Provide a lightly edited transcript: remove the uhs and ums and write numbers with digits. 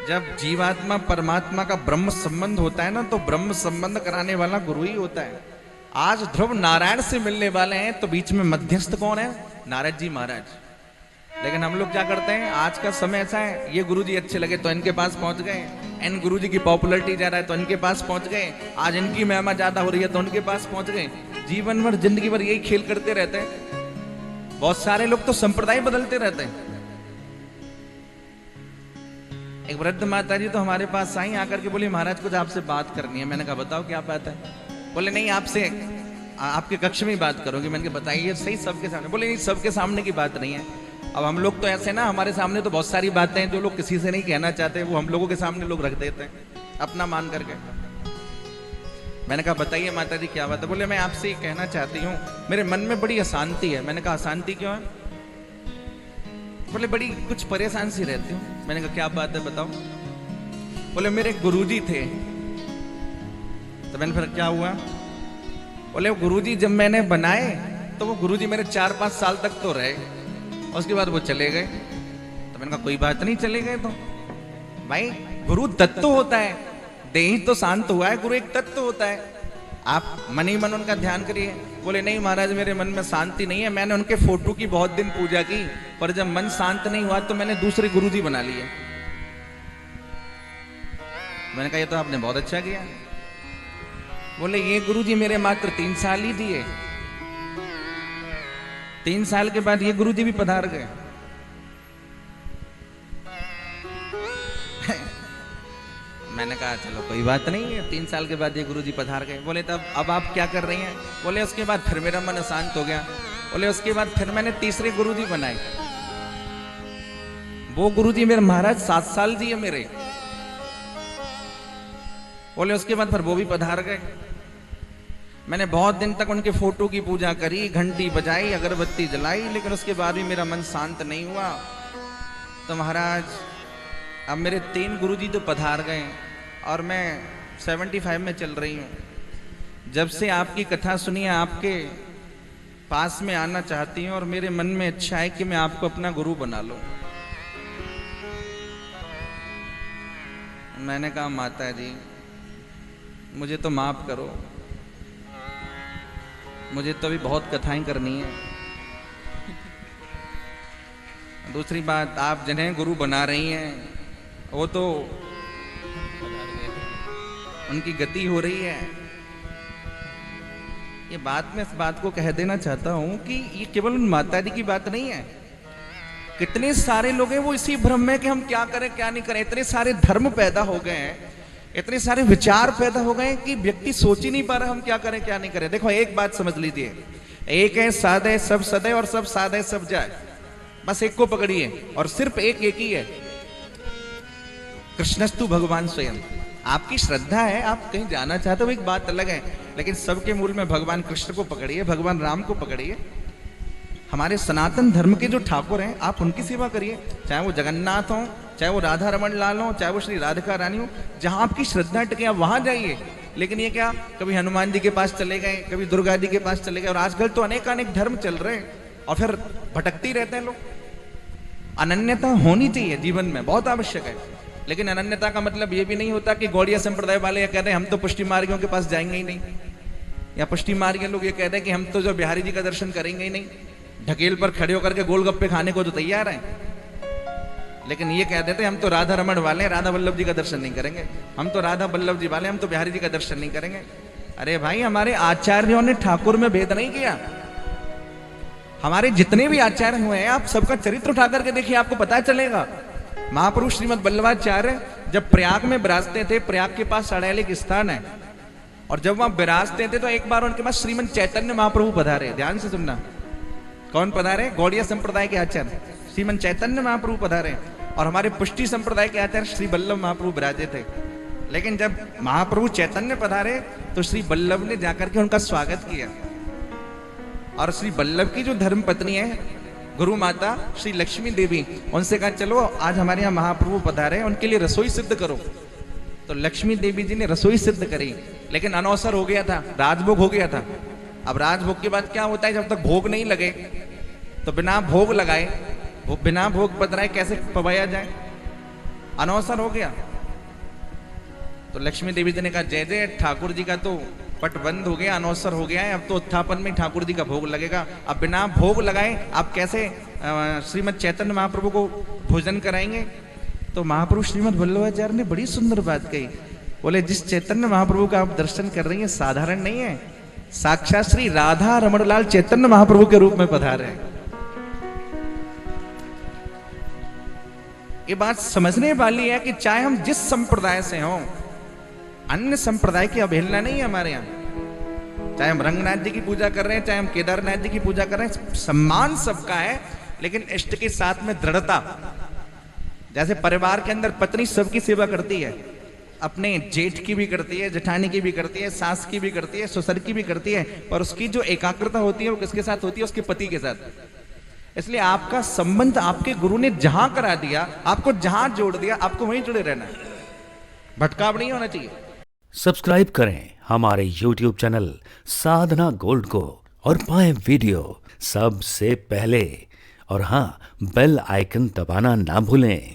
जब जीवात्मा परमात्मा का ब्रह्म संबंध होता है ना, तो ब्रह्म संबंध कराने वाला गुरु ही होता है। आज ध्रुव नारायण से मिलने वाले हैं, तो बीच में मध्यस्थ कौन है? नारद जी महाराज। लेकिन हम लोग क्या करते हैं, आज का समय ऐसा है, ये गुरुजी अच्छे लगे तो इनके पास पहुंच गए, इन गुरुजी की पॉपुलैरिटी जा रहा है तो इनके पास पहुंच गए, आज इनकी महिमा ज्यादा हो रही है तो उनके पास पहुंच गए। जीवन भर जिंदगी भर यही खेल करते रहते हैं। बहुत सारे लोग तो संप्रदाय बदलते रहते हैं। एक वृद्ध माता जी तो हमारे पास आई, आकर के बोली महाराज कुछ आपसे बात करनी है। मैंने कहा बताओ क्या बात है। बोले नहीं, आपसे आपके कक्ष में ही बात करोगे। मैंने कहा बताइए सही, सबके सामने। बोले नहीं, सबके सामने की बात नहीं है। अब हम लोग तो ऐसे ना, हमारे सामने तो बहुत सारी बातें हैं जो लोग किसी से नहीं कहना चाहते, वो हम लोगों के सामने लोग रख देते हैं अपना मान करके। मैंने कहा बताइए माता जी क्या बात है। बोले मैं आपसे कहना चाहती हूँ, मेरे मन में बड़ी अशांति है। मैंने कहा अशांति क्यों है? बोले बड़ी कुछ परेशान सी रहती हूँ। मैंने कहा क्या बात है बताओ। बोले मेरे गुरुजी थे। तो मैंने फिर क्या हुआ? बोले वो गुरुजी जब मैंने बनाए तो वो गुरुजी मेरे 4-5 साल तक तो रहे, उसके बाद वो चले गए। तो मैंने कहा कोई बात नहीं, चले गए तो भाई गुरु तत्व होता है, देह तो शांत हुआ है, गुरु एक तत्व होता है, आप मन ही मन उनका ध्यान करिए। बोले नहीं महाराज मेरे मन में शांति नहीं है, मैंने उनके फोटो की बहुत दिन पूजा की, पर जब मन शांत नहीं हुआ तो मैंने दूसरे गुरुजी बना लिए। मैंने कहा ये तो आपने बहुत अच्छा किया। बोले ये गुरुजी मेरे मात्र 3 साल ही दिए, 3 साल के बाद ये गुरुजी भी पधार गए। मैंने कहा चलो कोई बात नहीं है, 3 साल के बाद ये गुरुजी पधार गए। बोले तब अब आप क्या कर रही हैं? बोले उसके बाद फिर मेरा मन अशांत हो गया। बोले उसके बाद फिर मैंने तीसरे गुरुजी बनाए। वो गुरुजी मेरे महाराज 7 साल दिए मेरे। बोले उसके बाद फिर वो भी पधार गए। मैंने बहुत दिन तक उनके फोटो की पूजा करी, घंटी बजाई, अगरबत्ती जलाई, लेकिन उसके बाद भी मेरा मन शांत नहीं हुआ। तो महाराज अब मेरे 3 गुरुजी तो पधार गए और मैं 75 में चल रही हूँ। जब से आपकी कथा सुनी है, आपके पास में आना चाहती हूँ और मेरे मन में इच्छा है कि मैं आपको अपना गुरु बना लूं। मैंने कहा माता जी मुझे तो माफ करो, मुझे तो अभी बहुत कथाएं करनी है। दूसरी बात, आप जिन्हें गुरु बना रही हैं वो तो उनकी गति हो रही है। ये बात मैं इस बात को कह देना चाहता हूं कि ये केवल उन माता जी की बात नहीं है। कितने सारे लोग हैं वो इसी भ्रम में कि हम क्या करें क्या नहीं करें। इतने सारे धर्म पैदा हो गए हैं, इतने सारे विचार पैदा हो गए कि व्यक्ति सोच ही नहीं पा रहा हम क्या करें क्या नहीं करें। देखो एक बात समझ लीजिए, एक है साधे सब सदे और सब साधे सब जाए, बस एक को पकड़िए और सिर्फ एक ही है, कृष्णस्तु भगवान स्वयं। आपकी श्रद्धा है, आप कहीं जाना चाहते हो एक बात अलग है, लेकिन सबके मूल में भगवान कृष्ण को पकड़िए, भगवान राम को पकड़िए। हमारे सनातन धर्म के जो ठाकुर हैं आप उनकी सेवा करिए, चाहे वो जगन्नाथ हो, चाहे वो राधा रमन लाल हो, चाहे वो श्री राधिका रानी हो। जहां आपकी श्रद्धा टिके आप वहां जाइए। लेकिन ये क्या, कभी हनुमान जी के पास चले गए, कभी दुर्गा जी के पास चले गए, और आजकल तो अनेक धर्म चल रहे हैं और फिर भटकते ही रहते हैं लोग। अनन्यता होनी चाहिए जीवन में, बहुत आवश्यक है। लेकिन अनन्यता का मतलब ये भी नहीं होता कि गौड़िया संप्रदाय वाले ये कहते हैं हम तो पुष्टि मार्गियों के पास जाएंगे ही नहीं, या पुष्टि मार्गी लोग ये कहते हैं कि हम तो जो बिहारी जी का दर्शन करेंगे ही नहीं, ढकेल पर खड़े होकर के गोलगप्पे खाने को तो तैयार हैं, लेकिन ये कह देते हम तो राधा रमण वाले हैं, राधा वल्लभ जी का दर्शन नहीं करेंगे, हम तो राधा वल्लभ जी वाले, हम तो बिहारी जी का दर्शन नहीं करेंगे। अरे भाई हमारे आचार्यों ने ठाकुर में भेद नहीं किया। हमारे जितने भी आचार्य हुए हैं आप सबका चरित्र उठा करके देखिए, आपको पता चलेगा। महापुरुष श्रीमद वल्लभाचार्य जब प्रयाग में विराजते थे, प्रयाग के पास सड़ैलिक स्थान है, और जब वहां विराजते थे तो एक बार उनके पास श्रीमद चैतन्य महाप्रभु पधारे। ध्यान से सुनना, कौन पधारे? गौड़िया संप्रदाय के आचार्य श्रीमद चैतन्य महाप्रभु पधारे, और हमारे पुष्टि संप्रदाय के आचार्य श्री वल्लभ महाप्रभु विराजे थे। लेकिन जब महाप्रभु चैतन्य पधारे तो श्री वल्लभ ने जाकर के उनका स्वागत किया, और श्री वल्लभ की जो धर्म पत्नी है गुरु माता श्री लक्ष्मी देवी, उनसे कहा चलो आज हमारे यहाँ महाप्रभु पधारे, उनके लिए रसोई सिद्ध करो। तो लक्ष्मी देवी जी ने रसोई सिद्ध करी, लेकिन अनवसर हो गया था, राजभोग हो गया था। अब राजभोग के बाद क्या होता है, जब तक भोग नहीं लगे तो बिना भोग लगाए, वो बिना भोग पधराए कैसे पवाया जाए। अनौसर हो गया। तो लक्ष्मी देवी जी ने कहा जय जय, ठाकुर जी का तो पट बंद हो गया, अनौसर हो गया है, अब तो उत्थापन में ठाकुर जी का भोग लगेगा। अब बिना भोग लगाए आप कैसे श्रीमद चैतन्य महाप्रभु को भोजन कराएंगे? तो महाप्रभु श्रीमद वल्लभाचार्य ने बड़ी सुंदर बात कही। बोले जिस चैतन्य महाप्रभु का आप दर्शन कर रही हैं साधारण नहीं है, साक्षात श्री राधा रमणलाल चैतन्य महाप्रभु के रूप में पधारे हैं। ये बात समझने वाली है कि चाहे हम जिस संप्रदाय से हों, अन्य संप्रदाय की अवहेलना नहीं है हमारे यहां। चाहे हम रंगनाथ जी की पूजा कर रहे हैं, चाहे हम केदारनाथ जी की पूजा कर रहे हैं, सम्मान सबका है, लेकिन इष्ट के साथ में दृढ़ता। जैसे परिवार के अंदर पत्नी सबकी सेवा करती है, अपने जेठ की भी करती है, जेठानी की भी करती है, सास की भी करती है, ससुर की भी करती है, पर उसकी जो एकाग्रता होती है वो किसके साथ होती है? उसके पति के साथ। इसलिए आपका संबंध आपके गुरु ने जहां करा दिया, आपको जहां जोड़ दिया, आपको वहीं जुड़े रहना है, भटकाव नहीं होना चाहिए। सब्सक्राइब करें हमारे YouTube चैनल साधना गोल्ड को और पाएं वीडियो सबसे पहले। और हाँ, बेल आइकन दबाना ना भूलें।